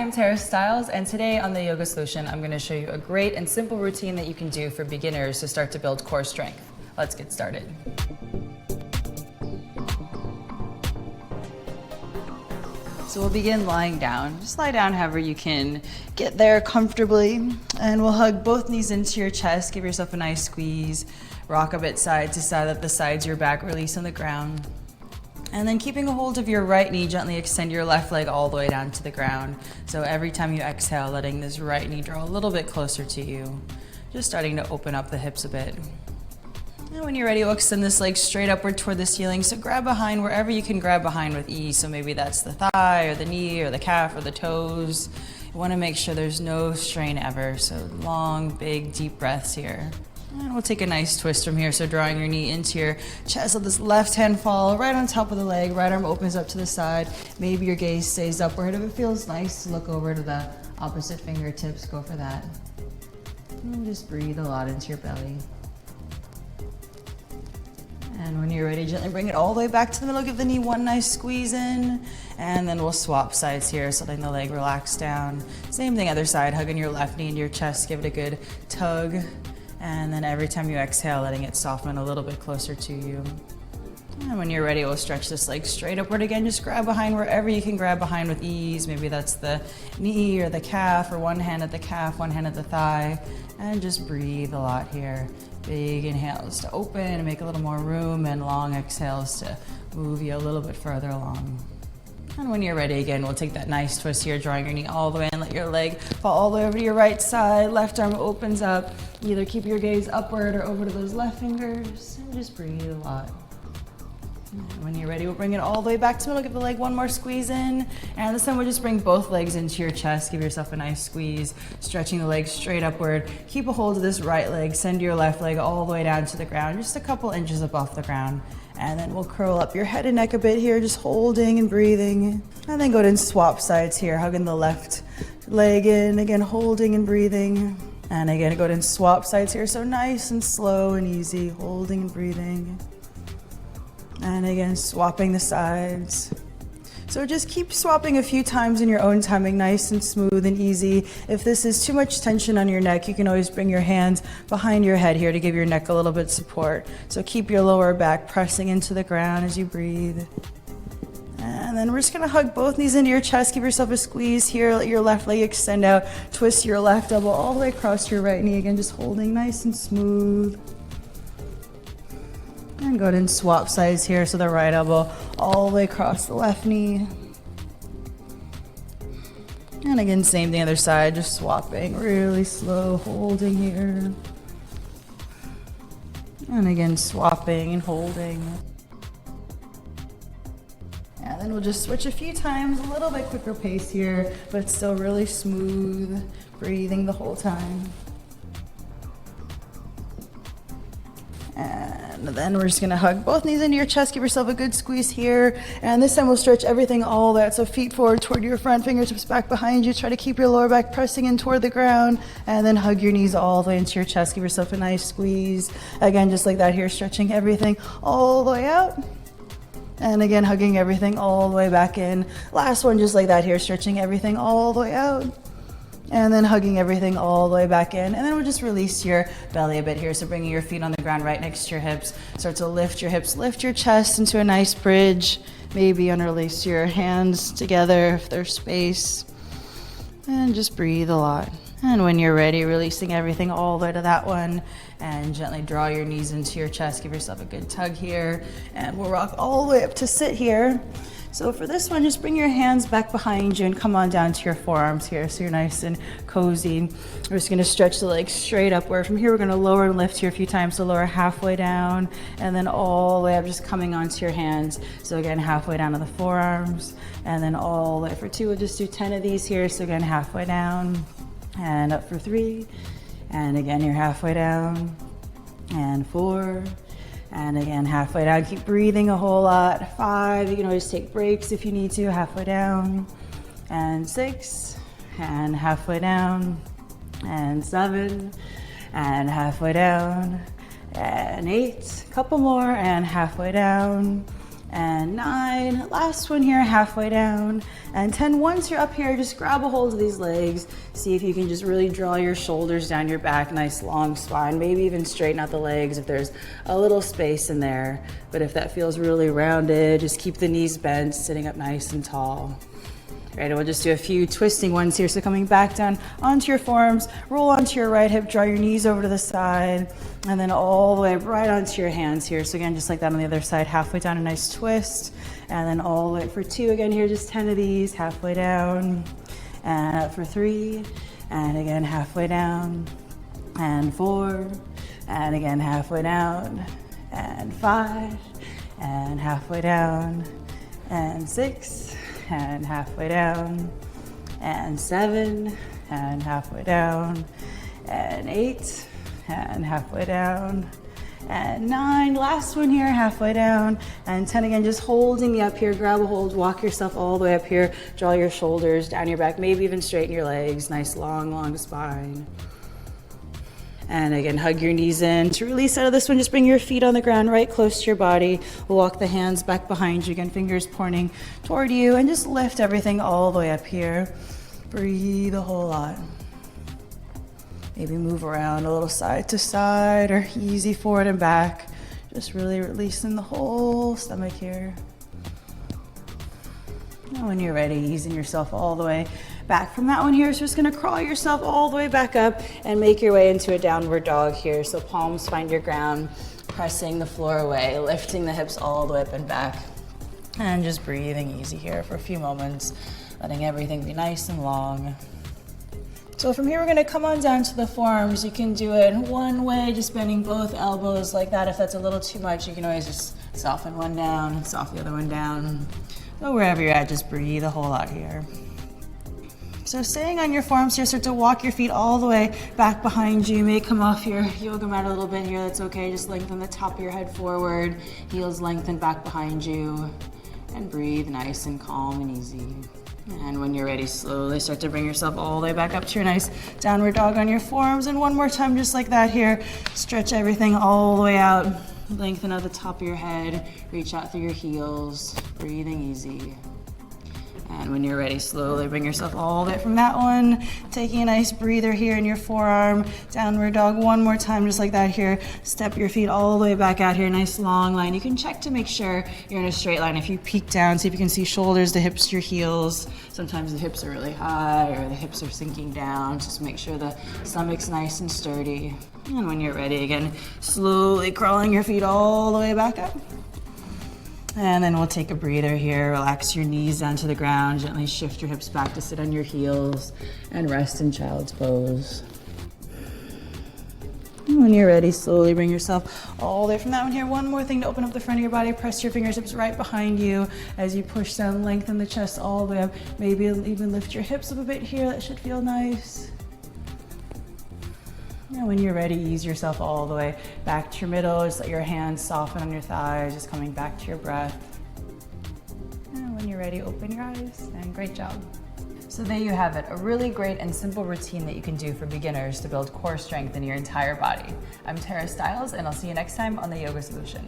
I'm Tara Stiles, and today on the Yoga Solution, I'm going to show you a great and simple routine that you can do for beginners to start to build core strength. Let's get started. So we'll begin lying down. Just lie down however you can get there comfortably, and we'll hug both knees into your chest. Give yourself a nice squeeze. Rock a bit side to side, let the sides of your back release on the ground. And then keeping a hold of your right knee, gently extend your left leg all the way down to the ground. So every time you exhale, letting this right knee draw a little bit closer to you. Just starting to open up the hips a bit. And when you're ready, we'll extend this leg straight upward toward the ceiling. So grab behind wherever you can grab behind with ease. So maybe that's the thigh or the knee or the calf or the toes. You want to make sure there's no strain ever. So long, big, deep breaths here. And we'll take a nice twist from here. So drawing your knee into your chest, let this left hand fall right on top of the leg. Right arm opens up to the side. Maybe your gaze stays upward. If it feels nice, look over to the opposite fingertips. Go for that. And just breathe a lot into your belly. And when you're ready, gently bring it all the way back to the middle. Give the knee one nice squeeze in. And then we'll swap sides here, so letting the leg relax down. Same thing, other side. Hugging your left knee into your chest. Give it a good tug. And then every time you exhale, letting it soften a little bit closer to you. And when you're ready, we'll stretch this leg straight upward again. Just grab behind wherever you can grab behind with ease. Maybe that's the knee or the calf, or one hand at the calf, one hand at the thigh. And just breathe a lot here. Big inhales to open and make a little more room, and long exhales to move you a little bit further along. And when you're ready again, we'll take that nice twist here, drawing your knee all the way and let your leg fall all the way over to your right side. Left arm opens up. Either keep your gaze upward or over to those left fingers, and just breathe a lot. And when you're ready, we'll bring it all the way back to the middle. Give the leg one more squeeze in. And this time we'll just bring both legs into your chest. Give yourself a nice squeeze, stretching the legs straight upward. Keep a hold of this right leg. Send your left leg all the way down to the ground, just a couple inches up off the ground. And then we'll curl up your head and neck a bit here, just holding and breathing. And then go ahead and swap sides here, hugging the left leg in, again, holding and breathing. And again, go ahead and swap sides here. So nice and slow and easy, holding and breathing. And again, swapping the sides. So just keep swapping a few times in your own timing, nice and smooth and easy. If this is too much tension on your neck, you can always bring your hands behind your head here to give your neck a little bit of support. So keep your lower back pressing into the ground as you breathe. And then we're just gonna hug both knees into your chest. Give yourself a squeeze here. Let your left leg extend out. Twist your left elbow all the way across your right knee. Again, just holding nice and smooth. And go ahead and swap sides here. So the right elbow all the way across the left knee. And again, same thing, other side, just swapping really slow, holding here. And again, swapping and holding. And then we'll just switch a few times, a little bit quicker pace here, but still really smooth, breathing the whole time. And then we're just gonna hug both knees into your chest, give yourself a good squeeze here. And this time we'll stretch everything all that. So feet forward toward your front, fingertips back behind you. Try to keep your lower back pressing in toward the ground. And then hug your knees all the way into your chest. Give yourself a nice squeeze. Again, just like that here, stretching everything all the way out. And again, hugging everything all the way back in. Last one, just like that here, stretching everything all the way out. And then hugging everything all the way back in. And then we'll just release your belly a bit here. So bringing your feet on the ground right next to your hips. Start to lift your hips, lift your chest into a nice bridge. Maybe interlace your hands together if there's space. And just breathe a lot. And when you're ready, releasing everything all the way to that one. And gently draw your knees into your chest. Give yourself a good tug here. And we'll rock all the way up to sit here. So for this one, just bring your hands back behind you and come on down to your forearms here. So you're nice and cozy. We're just gonna stretch the legs straight upward. From here, we're gonna lower and lift here a few times. So lower halfway down and then all the way up, just coming onto your hands. So again, halfway down to the forearms and then all the way for 2. We'll just do 10 of these here. So again, halfway down and up for 3. And again, you're halfway down and 4. And again, halfway down, keep breathing a whole lot. 5, you can always take breaks if you need to, halfway down. And 6, and halfway down. And 7, and halfway down. And 8, couple more, and halfway down. and 9. Last one here, halfway down, and 10. Once you're up here, just grab a hold of these legs. See if you can just really draw your shoulders down your back, nice long spine, maybe even straighten out the legs if there's a little space in there. But if that feels really rounded, just keep the knees bent, sitting up nice and tall. Right, and we'll just do a few twisting ones here. So coming back down onto your forearms, roll onto your right hip, draw your knees over to the side, and then all the way right onto your hands here. So again, just like that on the other side, halfway down, a nice twist, and then all the way for 2. Again here, just 10 of these, halfway down, and up for 3, and again halfway down, and 4, and again halfway down, and 5, and halfway down, and 6, and halfway down, and 7, and halfway down, and 8, and halfway down, and 9. Last one here, halfway down, and 10. Again, just holding me up here. Grab a hold, walk yourself all the way up here, draw your shoulders down your back, maybe even straighten your legs. Nice long spine. And again, hug your knees in. To release out of this one, just bring your feet on the ground right close to your body. We'll walk the hands back behind you. Again, fingers pointing toward you, and just lift everything all the way up here. Breathe a whole lot. Maybe move around a little side to side or easy forward and back. Just really releasing the whole stomach here. And when you're ready, easing yourself all the way back from that one here. So just gonna crawl yourself all the way back up and make your way into a downward dog here. So palms find your ground, pressing the floor away, lifting the hips all the way up and back. And just breathing easy here for a few moments, letting everything be nice and long. So from here, we're gonna come on down to the forearms. You can do it one way, just bending both elbows like that. If that's a little too much, you can always just soften one down and soften the other one down. So wherever you're at, just breathe a whole lot here. So staying on your forearms here, start to walk your feet all the way back behind you. You may come off your yoga mat a little bit here, that's okay. Just lengthen the top of your head forward, heels lengthen back behind you, and breathe nice and calm and easy. And when you're ready, slowly start to bring yourself all the way back up to your nice downward dog on your forearms. And one more time, just like that here, stretch everything all the way out. Lengthen out the top of your head, reach out through your heels, breathing easy. And when you're ready, slowly bring yourself all the way from that one, taking a nice breather here in your forearm, downward dog one more time, just like that here. Step your feet all the way back out here, nice long line. You can check to make sure you're in a straight line. If you peek down, see if you can see shoulders, the hips, your heels. Sometimes the hips are really high or the hips are sinking down. Just make sure the stomach's nice and sturdy. And when you're ready, again, slowly crawling your feet all the way back up. And then we'll take a breather here. Relax your knees down to the ground. Gently shift your hips back to sit on your heels and rest in child's pose. And when you're ready, slowly bring yourself all the way from that one here. One more thing to open up the front of your body. Press your fingertips right behind you as you push down, lengthen the chest all the way up. Maybe even lift your hips up a bit here. That should feel nice. And when you're ready, ease yourself all the way back to your middle. Just let your hands soften on your thighs, just coming back to your breath. And when you're ready, open your eyes, and great job. So there you have it, a really great and simple routine that you can do for beginners to build core strength in your entire body. I'm Stiles, and I'll see you next time on The Yoga Solution.